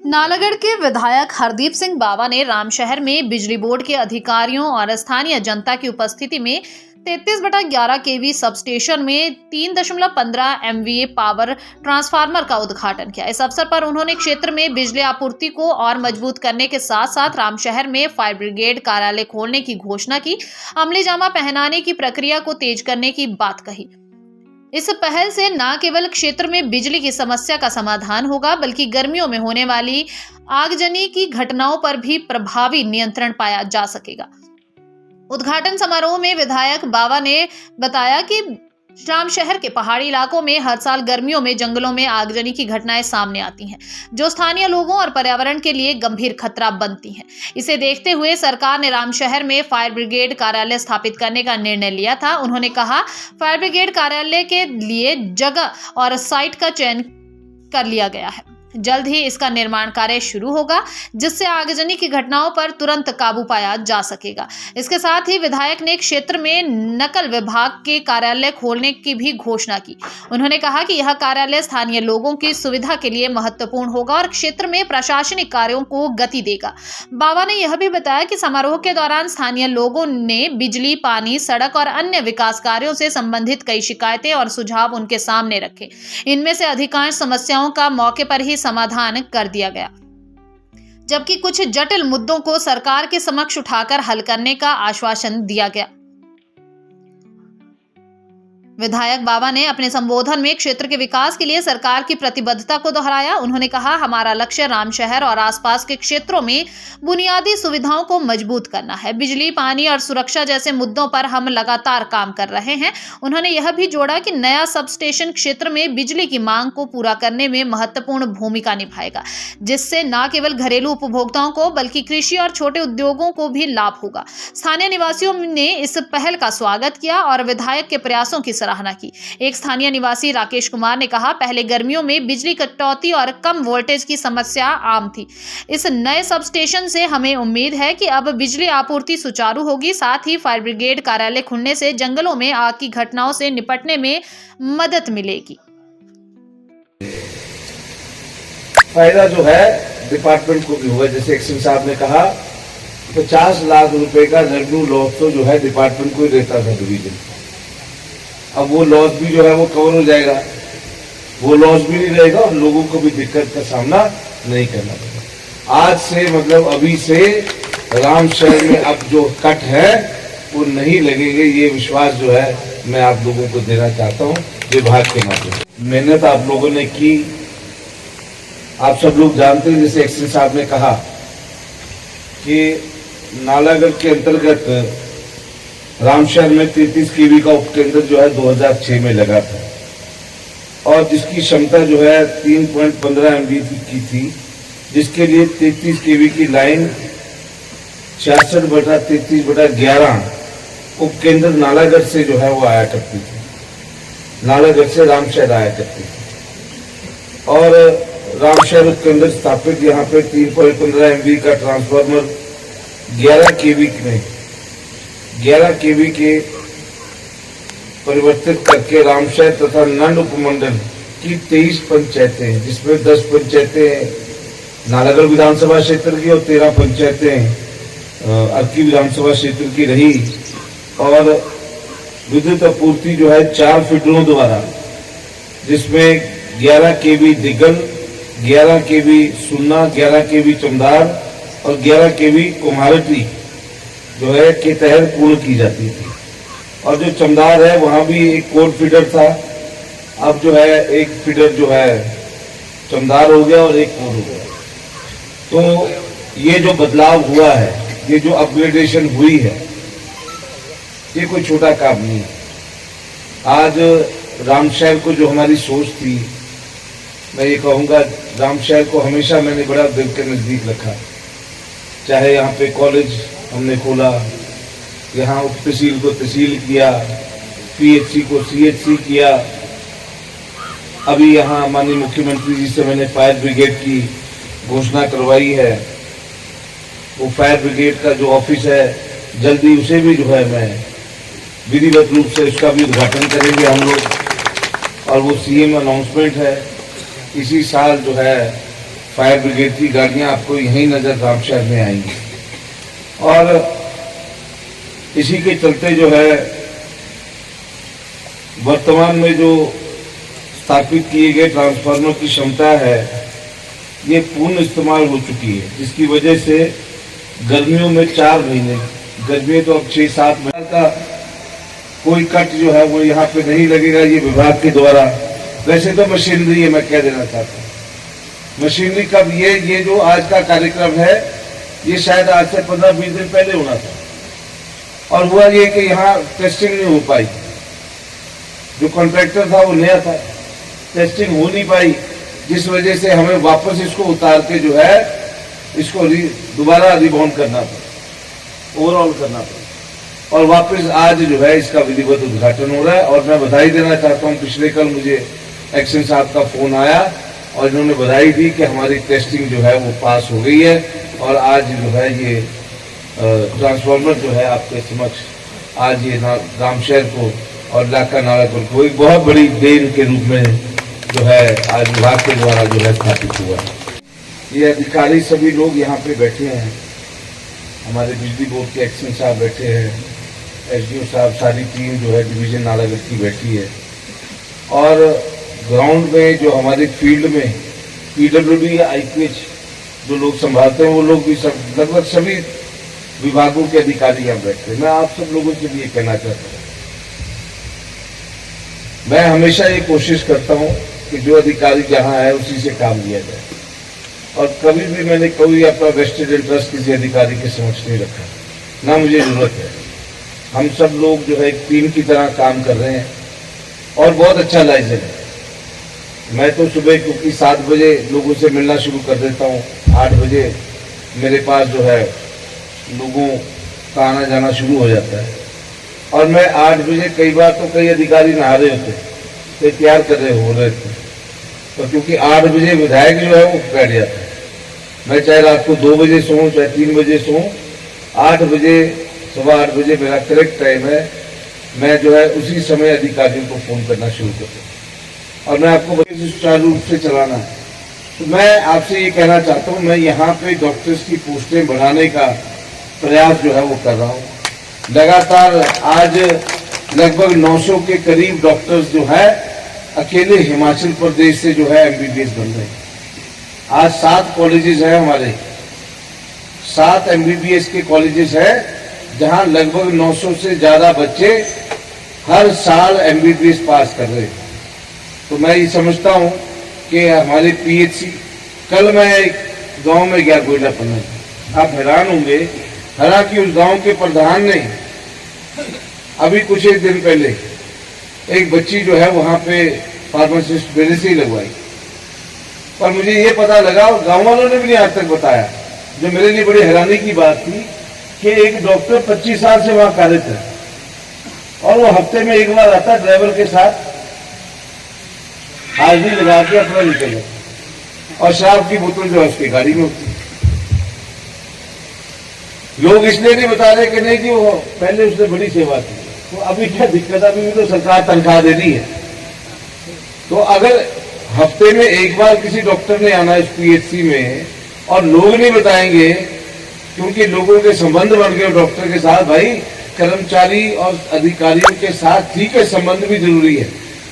नालागढ़ के विधायक हरदीप सिंह बावा ने रामशहर में बिजली बोर्ड के अधिकारियों और स्थानीय जनता की उपस्थिति में 33/11 केवी सब स्टेशन में 3.15 MVA पावर ट्रांसफार्मर का उद्घाटन किया। इस अवसर पर उन्होंने क्षेत्र में बिजली आपूर्ति को और मजबूत करने के साथ साथ रामशहर में फायर ब्रिगेड कार्यालय खोलने की घोषणा की। अमली जामा पहनाने की प्रक्रिया को तेज करने की बात कही। इस पहल से न केवल क्षेत्र में बिजली की समस्या का समाधान होगा, बल्कि गर्मियों में होने वाली आगजनी की घटनाओं पर भी प्रभावी नियंत्रण पाया जा सकेगा। उद्घाटन समारोह में विधायक बावा ने बताया कि रामशहर के पहाड़ी इलाकों में हर साल गर्मियों में जंगलों में आगजनी की घटनाएं सामने आती हैं, जो स्थानीय लोगों और पर्यावरण के लिए गंभीर खतरा बनती हैं। इसे देखते हुए सरकार ने रामशहर में फायर ब्रिगेड कार्यालय स्थापित करने का निर्णय लिया था। उन्होंने कहा, फायर ब्रिगेड कार्यालय के लिए जगह और साइट का चयन कर लिया गया है। जल्द ही इसका निर्माण कार्य शुरू होगा, जिससे आगजनी की घटनाओं पर तुरंत काबू पाया जा सकेगा। इसके साथ ही विधायक ने क्षेत्र में नकल विभाग के कार्यालय खोलने की भी घोषणा की। उन्होंने कहा कि यह कार्यालय स्थानीय लोगों की सुविधा के लिए महत्वपूर्ण होगा और क्षेत्र में प्रशासनिक कार्यों को गति देगा। बावा ने यह भी बताया कि समारोह के दौरान स्थानीय लोगों ने बिजली, पानी, सड़क और अन्य विकास कार्यों से संबंधित कई शिकायतें और सुझाव उनके सामने रखे। इनमें से अधिकांश समस्याओं का मौके पर ही समाधान कर दिया गया, जबकि कुछ जटिल मुद्दों को सरकार के समक्ष उठाकर हल करने का आश्वासन दिया गया। विधायक बावा ने अपने संबोधन में क्षेत्र के विकास के लिए सरकार की प्रतिबद्धता को दोहराया। उन्होंने कहा, हमारा लक्ष्य रामशहर और आसपास के क्षेत्रों में बुनियादी सुविधाओं को मजबूत करना है। बिजली, पानी और सुरक्षा जैसे मुद्दों पर हम लगातार काम कर रहे हैं। उन्होंने यह भी जोड़ा कि नया सब स्टेशन क्षेत्र में बिजली की मांग को पूरा करने में महत्वपूर्ण भूमिका निभाएगा, जिससे न केवल घरेलू उपभोक्ताओं को बल्कि कृषि और छोटे उद्योगों को भी लाभ होगा। स्थानीय निवासियों ने इस पहल का स्वागत किया और विधायक के प्रयासों की सराहना की। एक स्थानीय निवासी राकेश कुमार ने कहा, पहले गर्मियों में बिजली कटौती और कम वोल्टेज की समस्या आम थी। इस नए सब स्टेशन से हमें उम्मीद है कि अब बिजली आपूर्ति सुचारू होगी। साथ ही फायर ब्रिगेड कार्यालय खुलने से जंगलों में आग की घटनाओं से निपटने में मदद मिलेगी। फायदा जो है डिपार्टमेंट को भी हुआ। जैसे एक्शन साहब ने कहा, 50 लाख रुपए का रेवेन्यू लॉस तो जो है डिपार्टमेंट को ही रहता था डिवीजन। अब वो लॉस भी जो है वो कवर हो जाएगा, वो लॉस भी नहीं रहेगा और लोगों को भी दिक्कत का सामना नहीं करना पड़ेगा। आज से मतलब अभी से रामशहर में अब जो कट है वो नहीं लगेंगे, ये विश्वास जो है मैं आप लोगों को देना चाहता हूँ विभाग के माध्यम से। मेहनत आप लोगों ने की, आप सब लोग जानते हैं। जैसे एक्शन साहब ने कहा कि नालागढ़ के अंतर्गत रामशहर में 33 केवी का उपकेंद्र जो है 2006 में लगा था और जिसकी क्षमता जो है 3.15 MVA की थी, जिसके लिए 33 केवी की लाइन 66/33/11 उपकेंद्र नालागढ़ से जो है वो आया करती थी, नालागढ़ से रामशहर आया करती थी। और रामशहर उपकेंद्र स्थापित यहाँ पे 3.15 MVA का ट्रांसफार्मर 11 केवी के परिवर्तित करके रामशहर तथा नंद उपमंडल की 23 पंचायतें हैं, जिसमें 10 पंचायतें नालागढ़ विधानसभा क्षेत्र की और 13 पंचायतें अर्की विधानसभा क्षेत्र की रही। और विद्युत आपूर्ति जो है 4 फीडरों द्वारा, जिसमें 11 केवी दिगल, 11 केवी सुन्ना, 11 केवी चमदार और 11 केवी कुम्हारटी जो है के तहत पूर्ण की जाती थी। और जो चमदार है वहां भी एक कोड फीडर था, अब जो है एक फीडर जो है चमदार हो गया और एक कोड हो गया। तो ये जो बदलाव हुआ है, ये जो अपग्रेडेशन हुई है, ये कोई छोटा काम नहीं है। आज रामशहर को जो हमारी सोच थी, मैं ये कहूँगा रामशहर को हमेशा मैंने बड़ा दिल के नज़दीक रखा। चाहे यहाँ पे कॉलेज हमने खोला, यहाँ उप तहसील को तहसील किया, PHC को CHC किया, अभी यहाँ माननीय मुख्यमंत्री जी से मैंने फायर ब्रिगेड की घोषणा करवाई है। वो फायर ब्रिगेड का जो ऑफिस है जल्दी उसे भी जो है मैं विधिवत रूप से उसका भी उद्घाटन करेंगे हम लोग। और वो CM अनाउंसमेंट है, इसी साल जो है फायर ब्रिगेड की गाड़ियां आपको यहीं नजर रामशहर में आएंगी। और इसी के चलते जो है वर्तमान में जो स्थापित किए गए ट्रांसफार्मर की क्षमता है ये पूर्ण इस्तेमाल हो चुकी है, जिसकी वजह से गर्मियों में 4 महीने, गर्मियों तो अब 6-7 महीने का कोई कट जो है वो यहाँ पे नहीं लगेगा। ये विभाग के द्वारा, वैसे तो मशीनरी है, मैं कह देना चाहता हूँ मशीनरी कब ये जो आज का कार्यक्रम है ये शायद आज से 15-20 दिन पहले होना था, और हुआ ये कि यहाँ टेस्टिंग नहीं हो पाई। जो कॉन्ट्रैक्टर था वो नया था, टेस्टिंग हो नहीं पाई, जिस वजह से हमें वापस इसको उतार के जो है इसको दोबारा रिबाउंड करना पड़ा, ओवरऑल करना पड़ा, और वापस आज जो है इसका विधिवत उद्घाटन हो रहा है। और मैं बधाई देना चाहता हूं, पिछले कल मुझे एक्शन साहब का फोन आया और इन्होंने बधाई दी कि हमारी टेस्टिंग जो है वो पास हो गई है, और आज जो है ये ट्रांसफार्मर जो है आपके समक्ष आज ये रामशहर को और इलाका नालागढ़ को एक बहुत बड़ी देन के रूप में जो है आज विभाग के द्वारा जो है स्थापित हुआ है। ये अधिकारी सभी लोग यहाँ पे बैठे हैं, हमारे बिजली बोर्ड के एक्शन साहब बैठे हैं, एसडीओ साहब, सारी टीम जो है डिवीजन नालागढ़ की बैठी है। और ग्राउंड में जो हमारे फील्ड में पीडब्ल्यूडी या आईपीएच जो लोग संभालते हैं वो लोग भी सब, लगभग सभी विभागों के अधिकारी यहाँ बैठे हैं। मैं आप सब लोगों के लिए कहना चाहता हूँ, मैं हमेशा ये कोशिश करता हूँ कि जो अधिकारी जहाँ है उसी से काम लिया जाए, और कभी भी मैंने कोई अपना वेस्टेड इंटरेस्ट किसी अधिकारी के समक्ष नहीं रखा, ना मुझे जरूरत है। हम सब लोग जो है एक टीम की तरह काम कर रहे हैं और बहुत अच्छा लाइसेंस है। मैं तो सुबह क्योंकि 7 बजे लोगों से मिलना शुरू कर देता हूँ, 8 बजे मेरे पास जो है लोगों का आना जाना शुरू हो जाता है, और मैं 8 बजे कई बार तो कई अधिकारी नहा रहे होते, तो तैयार कर रहे हो रहे थे, तो क्योंकि 8 बजे विधायक जो है वो बैठ जाता है। मैं चाहे रात को 2 बजे सोऊं चाहे 3 बजे सोऊं, 8 बजे सुबह 8 बजे मेरा करेक्ट टाइम है। मैं जो है उसी समय अधिकारियों को फोन करना शुरू करता हूँ, और मैं आपको सुचारू रूप से चलाना है। तो मैं आपसे ये कहना चाहता हूँ, मैं यहाँ पे डॉक्टर्स की पोस्टें बढ़ाने का प्रयास जो है वो कर रहा हूँ। लगातार आज लगभग 900 के करीब डॉक्टर्स जो है अकेले हिमाचल प्रदेश से जो है एमबीबीएस बन रहे हैं। आज 7 कॉलेजेस हैं हमारे, 7 एमबीबीएस के कॉलेजेस हैं, जहां लगभग 900 से ज्यादा बच्चे हर साल एमबीबीएस पास कर रहे हैं। तो मैं ये समझता हूं कि हमारे पीएचसी, कल मैं एक गांव में गया गोयला पन्ना, आप हैरान होंगे, हालांकि उस गांव के प्रधान ने अभी कुछ एक दिन पहले एक बच्ची जो है वहां पे फार्मासिस्ट मेरे से ही लगवाई, पर मुझे ये पता लगा और गांव वालों ने भी नहीं आज तक बताया, जो मेरे लिए बड़ी हैरानी की बात थी, कि एक डॉक्टर 25 साल से वहां कार्यरत है, और वो हफ्ते में एक बार आता ड्राइवर के साथ हाजिरी लगा के अपना निकल जाता, और शराब की बोतल जो है उसकी गाड़ी में होती। लोग इसलिए नहीं बता रहे कि नहीं कि वो पहले उसने बड़ी सेवा की, तो अभी क्या दिक्कत, अभी भी तो सरकार तनख्वाह दे रही है। तो अगर हफ्ते में एक बार किसी डॉक्टर ने आना इस पीएचसी में और लोग नहीं बताएंगे, क्योंकि लोगों के संबंध बन गए डॉक्टर के साथ, भाई कर्मचारी और अधिकारियों के साथ ठीक है संबंध भी जरूरी है,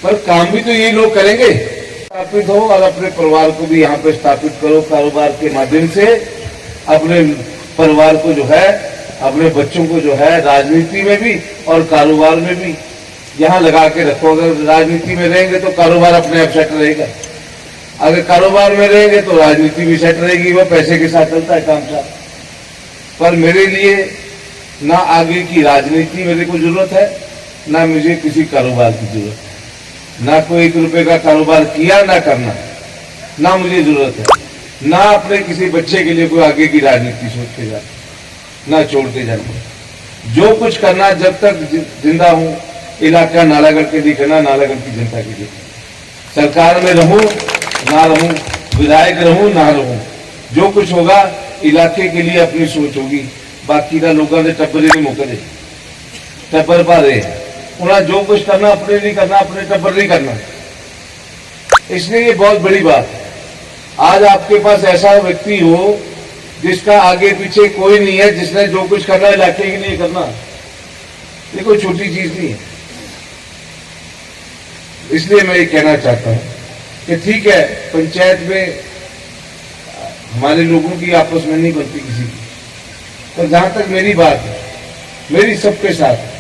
पर काम भी तो ये लोग करेंगे। स्थापित हो और अपने परिवार को भी यहाँ पे स्थापित करो, कारोबार के माध्यम से अपने परिवार को जो है, अपने बच्चों को जो है राजनीति में भी और कारोबार में भी यहाँ लगा के रखो। अगर राजनीति में रहेंगे तो कारोबार अपने आप सेट रहेगा, अगर कारोबार में रहेंगे तो राजनीति भी सेट रहेगी, वो पैसे के साथ चलता है काम साथ। पर मेरे लिए ना आगे की राजनीति मेरे को जरूरत है, ना मुझे किसी कारोबार की जरूरत है, ना कोई 1 रुपए का कारोबार किया ना करना, ना मुझे जरूरत है, ना अपने किसी बच्चे के लिए कोई आगे की राजनीति सोच के जाना, ना छोड़ते जाना। जो कुछ करना जब तक जिंदा हूं, इलाका नालागढ़ के लिए करना, नालागढ़ की जनता के लिए। सरकार में रहूं ना रहूं, विधायक रहूं ना रहूं, जो कुछ होगा इलाके के लिए अपनी सोच होगी। बाकी का लोगों ने टप्पर नहीं मुकरे, टप्पर पा रहे उन्हें जो कुछ करना अपने नहीं करना, अपने टप्पर नहीं करना। इसलिए ये बहुत बड़ी बात है। आज आपके पास ऐसा व्यक्ति हो जिसका आगे पीछे कोई नहीं है, जिसने जो कुछ करना है इलाके के लिए करना, ये कोई छोटी चीज नहीं है। इसलिए मैं ये कहना चाहता हूं कि ठीक है, पंचायत में हमारे लोगों की आपस में नहीं बनती किसी की, पर जहां तक मेरी बात है, मेरी सबके साथ